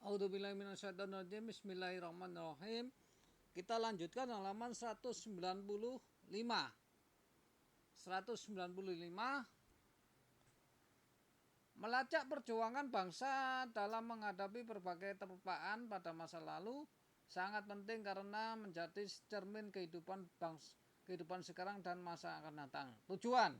A'udzubillahi minasyaitonirrajim. Bismillahirrahmanirrahim. Kita lanjutkan halaman 195. 195 melacak perjuangan bangsa dalam menghadapi berbagai terpaan pada masa lalu sangat penting karena menjadi cermin kehidupan sekarang dan masa akan datang. Tujuan: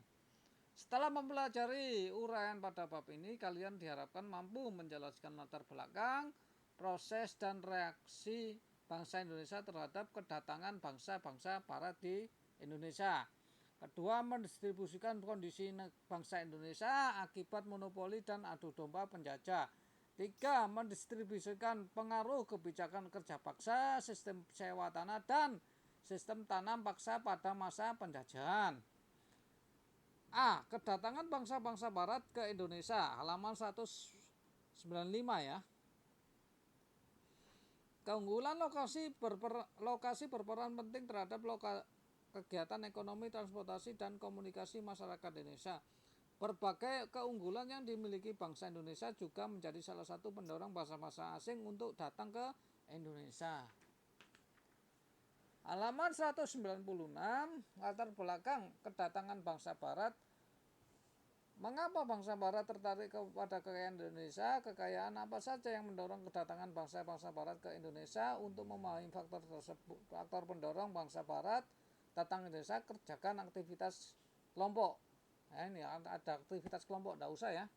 setelah mempelajari uraian pada bab ini, kalian diharapkan mampu menjelaskan latar belakang, proses dan reaksi bangsa Indonesia terhadap kedatangan bangsa-bangsa barat di Indonesia. Kedua, mendistribusikan kondisi bangsa Indonesia akibat monopoli dan adu domba penjajah. Tiga, mendistribusikan pengaruh kebijakan kerja paksa, sistem sewa tanah, dan sistem tanam paksa pada masa penjajahan. A. Kedatangan bangsa-bangsa barat ke Indonesia, halaman 195 ya. Keunggulan lokasi berperan penting terhadap kegiatan ekonomi, transportasi, dan komunikasi masyarakat Indonesia. Berbagai keunggulan yang dimiliki bangsa Indonesia juga menjadi salah satu pendorong bangsa-bangsa asing untuk datang ke Indonesia. Halaman 196, latar belakang kedatangan bangsa barat. Mengapa bangsa barat tertarik kepada kekayaan Indonesia? Kekayaan apa saja yang mendorong kedatangan bangsa-bangsa barat ke Indonesia? Untuk memahami faktor tersebut, faktor pendorong bangsa barat datang ke Indonesia, kerjakan aktivitas kelompok. Nah, ini ada aktivitas kelompok, tidak usah ya.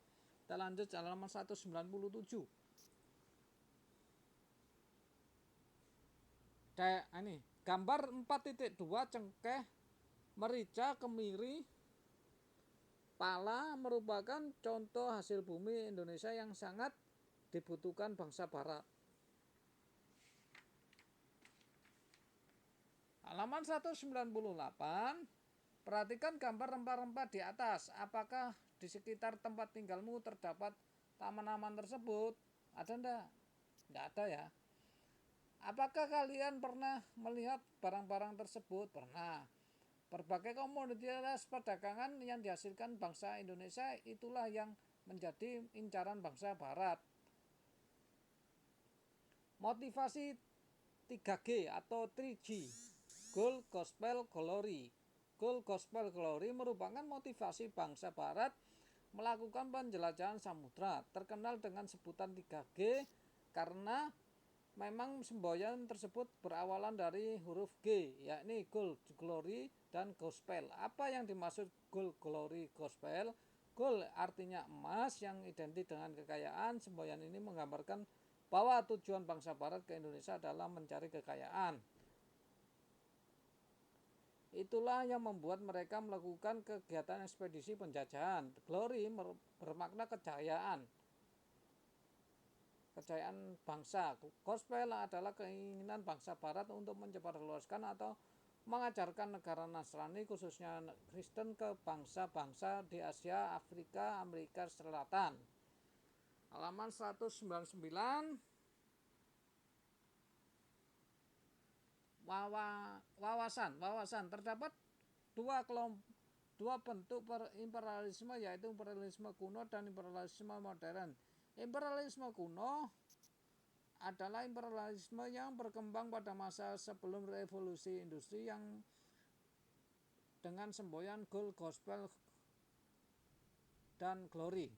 Kita lanjut halaman 197. Ini gambar 4.2 cengkeh, merica, kemiri, pala merupakan contoh hasil bumi Indonesia yang sangat dibutuhkan bangsa barat. Halaman 198, perhatikan gambar rempah-rempah di atas. Apakah di sekitar tempat tinggalmu terdapat tanaman tersebut? Ada enggak? Enggak ada ya. Apakah kalian pernah melihat barang-barang tersebut? Pernah. Berbagai komoditas perdagangan yang dihasilkan bangsa Indonesia itulah yang menjadi incaran bangsa barat. Motivasi 3G atau 3G, Gold, Gospel, Glory. Gold, Gospel, Glory merupakan motivasi bangsa barat melakukan penjelajahan samudra. Terkenal dengan sebutan 3G karena memang semboyan tersebut berawalan dari huruf G, yakni Gold, Glory, dan Gospel. Apa yang dimaksud Gold, Glory, Gospel? Gold artinya emas yang identik dengan kekayaan. Semboyan ini menggambarkan bahwa tujuan bangsa barat ke Indonesia adalah mencari kekayaan. Itulah yang membuat mereka melakukan kegiatan ekspedisi penjajahan. Glory bermakna kejayaan bangsa. Gospel adalah keinginan bangsa barat untuk menyebarluaskan atau mengajarkan negara Nasrani khususnya Kristen ke bangsa-bangsa di Asia, Afrika, Amerika Selatan. Halaman 199. Wawasan. Terdapat dua bentuk imperialisme, yaitu imperialisme kuno dan imperialisme modern. Imperialisme kuno adalah imperialisme yang berkembang pada masa sebelum revolusi industri yang dengan semboyan Gold, Gospel, dan Glory.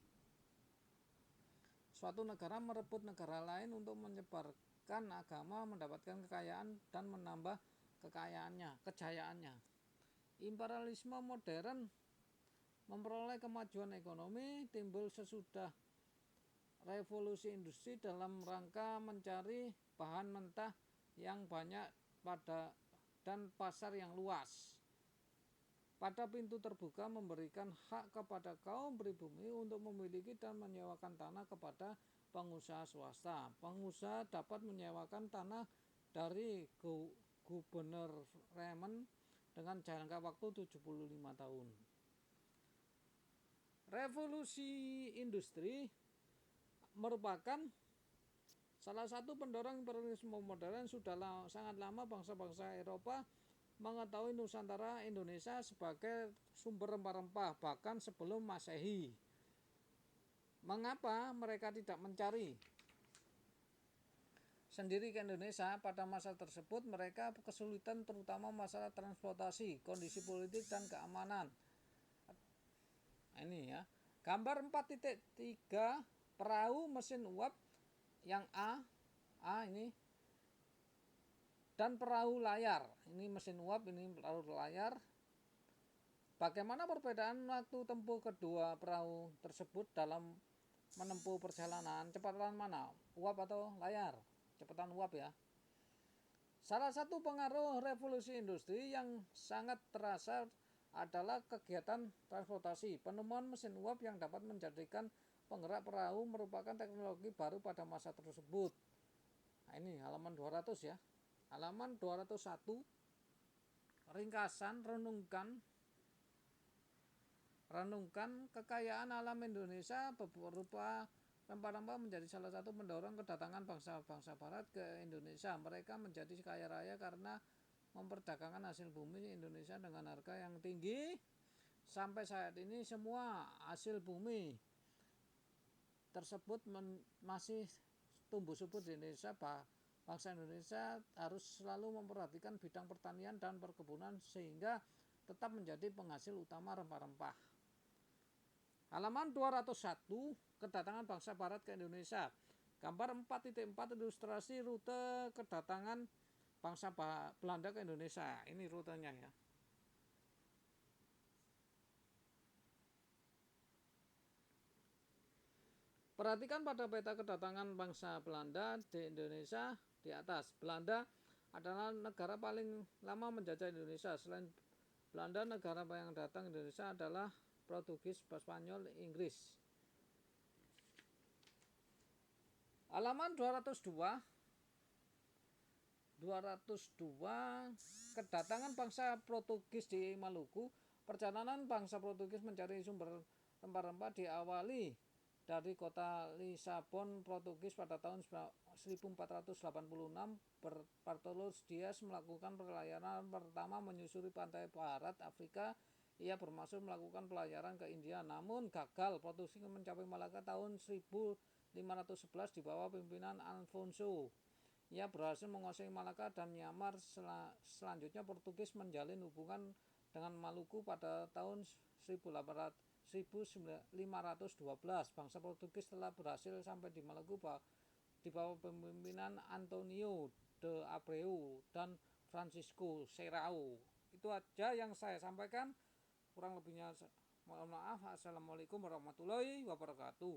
Suatu negara merebut negara lain untuk menyebarkan agama, mendapatkan kekayaan, dan menambah kejayaannya. Imperialisme modern memperoleh kemajuan ekonomi, timbul sesudah revolusi industri dalam rangka mencari bahan mentah yang banyak dan pasar yang luas. Pada pintu terbuka memberikan hak kepada kaum pribumi untuk memiliki dan menyewakan tanah kepada pengusaha swasta. Pengusaha dapat menyewakan tanah dari gubernur remen dengan jangka waktu 75 tahun. Revolusi industri merupakan salah satu pendorong imperialisme modern. Sudah sangat lama bangsa-bangsa Eropa mengetahui Nusantara Indonesia sebagai sumber rempah-rempah bahkan sebelum Masehi. Mengapa mereka tidak mencari sendiri ke Indonesia. Pada masa tersebut mereka kesulitan terutama masalah transportasi, kondisi politik dan keamanan. Ini ya. Gambar 4.3 perahu mesin uap yang A ini, dan perahu layar. Ini mesin uap, ini perahu layar. Bagaimana perbedaan waktu tempuh kedua perahu tersebut dalam menempuh perjalanan? Cepatan mana? Uap atau layar? Cepatan uap ya. Salah satu pengaruh revolusi industri yang sangat terasa adalah kegiatan transportasi. Penemuan mesin uap yang dapat menjadikan penggerak perahu merupakan teknologi baru pada masa tersebut. Nah, ini halaman 200 ya. Halaman 201, ringkasan renungkan kekayaan alam Indonesia berupa rempah-rempah menjadi salah satu pendorong kedatangan bangsa-bangsa barat ke Indonesia. Mereka menjadi kaya raya karena memperdagangkan hasil bumi Indonesia dengan harga yang tinggi. Sampai saat ini semua hasil bumi tersebut masih tumbuh subur di Indonesia. Bangsa Indonesia harus selalu memperhatikan bidang pertanian dan perkebunan sehingga tetap menjadi penghasil utama rempah-rempah. Halaman 201, kedatangan bangsa barat ke Indonesia. Gambar 4.4 ilustrasi rute kedatangan bangsa Belanda ke Indonesia. Ini rutenya ya. Perhatikan pada peta kedatangan bangsa Belanda di Indonesia di atas. Belanda adalah negara paling lama menjajah Indonesia. Selain Belanda, negara yang datang ke Indonesia adalah Portugis, Spanyol, Inggris. Halaman 202, kedatangan bangsa Portugis di Maluku. Perjalanan bangsa Portugis mencari sumber rempah-rempah diawali dari kota Lisabon, Portugis pada tahun 1486. Bartolomeu Dias melakukan pelayaran pertama menyusuri pantai barat Afrika. Ia bermaksud melakukan pelayaran ke India, namun gagal. Portugis mencapai Malaka tahun 1511 di bawah pimpinan Alfonso. Ia berhasil menguasai Malaka dan Myanmar. Selanjutnya Portugis menjalin hubungan dengan Maluku pada tahun 1512. Bangsa Portugis telah berhasil sampai di Maluku di bawah pemimpinan Antonio de Abreu dan Francisco Serrao. Itu aja yang saya sampaikan. Kurang lebihnya mohon maaf. Assalamualaikum warahmatullahi wabarakatuh.